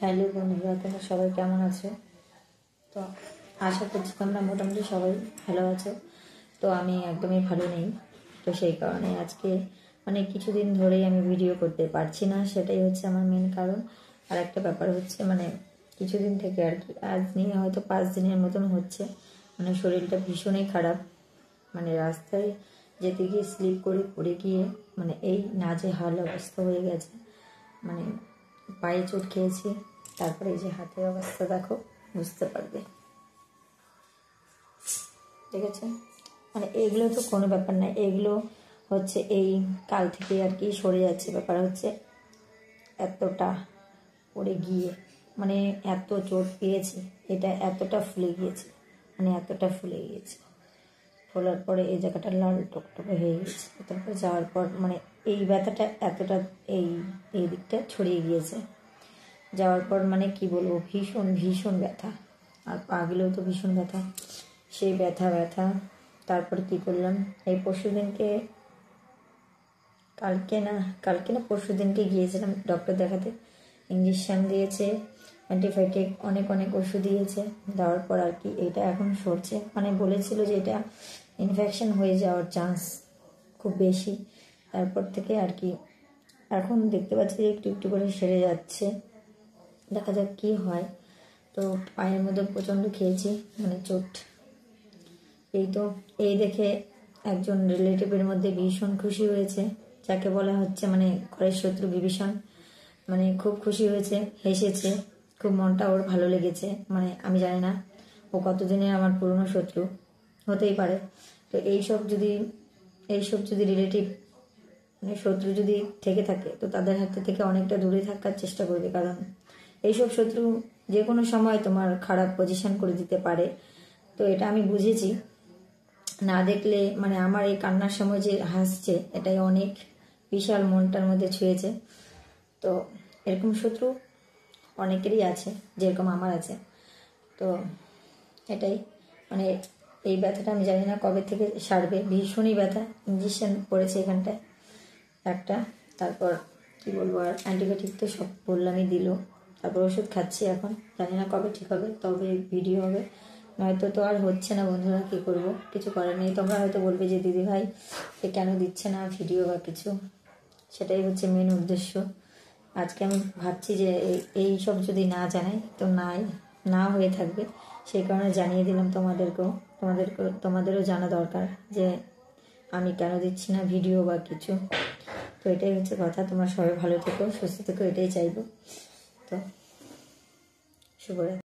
Hello বন্ধুরা, তোমরা সবাই কেমন আছো? তো আশা করছি তোমরা মোটামুটি সবাই ভালো আছো। তো আমি একদমই ভালো নেই। তো সেই কারণে আজকে কিছুদিন ধরেই আমি ভিডিও করতে পারছি না, সেটাই হচ্ছে আমার মেন কারণ। আর একটা ব্যাপার হচ্ছে কিছুদিন থেকে আর কি, আজ নিয়ে হয়তো 5 দিনের মতন হচ্ছে, শরীরটা ভীষণই খারাপ। রাস্তায় যেতে গিয়ে স্লিপ করে পড়ে গিয়ে এই নাজেহাল অবস্থা হয়ে গেছে। পায়ে চোট খেয়েছি, তারপরে এই যে হাতের অবস্থা দেখো, বুঝতে পারবে। ঠিক আছে, এগুলো তো কোনো ব্যাপার না, এগুলো হচ্ছে এই কাল থেকে আর কি সরে যাচ্ছে। ব্যাপার হচ্ছে এতটা পড়ে গিয়ে এত চোট পেয়েছি, এটা এতটা ফুলে গিয়েছে, এতটা ফুলে গিয়েছে। ফোলার পরে এই জায়গাটা লাল টকটকে হয়ে গেছে। তারপরে যাওয়ার পর এই ব্যথাটা এতটা এই দিকটা ছড়িয়ে গিয়েছে। যাওয়ার পর কি বলবো, ভীষণ ভীষণ ব্যথা। আর পা গেলেও তো ভীষণ ব্যথা, সেই ব্যথা। তারপর কি করলাম, এই কালকে না পরশু দিনকে গিয়েছিলাম ডক্টর দেখাতে। ইঞ্জেকশান দিয়েছে, অ্যান্টিবায়োটিক অনেক ওষুধ দিয়েছে। দেওয়ার পর আর কি এটা এখন সরছে। বলেছিল যে এটা ইনফেকশন হয়ে যাওয়ার চান্স খুব বেশি। তারপর থেকে আর কি এখন দেখতে পাচ্ছি যে একটু একটু করে সেরে যাচ্ছে। দেখা যাক কি হয়। তো পায়ের মধ্যে প্রচণ্ড খেয়েছি, চোট। এই দেখে একজন রিলেটিভের মধ্যে ভীষণ খুশি হয়েছে, যাকে বলা হচ্ছে ঘরের শত্রু বিভীষণ। খুব খুশি হয়েছে, হেসেছে, খুব মনটা ওর ভালো লেগেছে। আমি জানি না ও কতদিনের আমার পুরনো শত্রু, হতেই পারে। তো এইসব যদি রিলেটিভ শত্রু যদি থেকে থাকে, তো তাদের হাত থেকে অনেকটা দূরে থাকার চেষ্টা করবে, কারণ এইসব শত্রু যে কোনো সময় তোমার খারাপ পজিশন করে দিতে পারে। তো এটা আমি বুঝেছি। না দেখলে আমার এই কান্নার সময় যে হাসছে, এটাই অনেক বিশাল মনটার মধ্যে ছুঁয়েছে। তো এরকম শত্রু অনেকেরই আছে, যেরকম আমার আছে। তো এটাই এই ব্যথাটা আমি জানি না কবে থেকে সারবে, ভীষণই ব্যথা। ইঞ্জেকশন পড়েছে এখানটায় একটা, তারপর কি বলবো, আর অ্যান্টিবায়োটিক তো সব বললামই দিল। তারপর ওষুধ খাচ্ছি এখন, জানি না কবে ঠিক হবে, তবে ভিডিও হবে। নয়তো তো আর হচ্ছে না বন্ধুরা, কী করবো, কিছু করার নেই। তোমরা হয়তো বলবে যে দিদি ভাই এ কেন দিচ্ছে না ভিডিও বা কিছু, সেটাই হচ্ছে মেন উদ্দেশ্য। আজকে আমি ভাবছি যে এই সব যদি না জানাই তো না হয়ে থাকবে, সেই কারণে জানিয়ে দিলাম তোমাদেরও জানা দরকার যে আমি কেন দিচ্ছি না ভিডিও বা কিছু। তো এটাই হচ্ছে কথা। তোমরা সবাই ভালো থেকো, সুস্থ থেকো, এটাই চাইবো। তো শুভরাত্রি।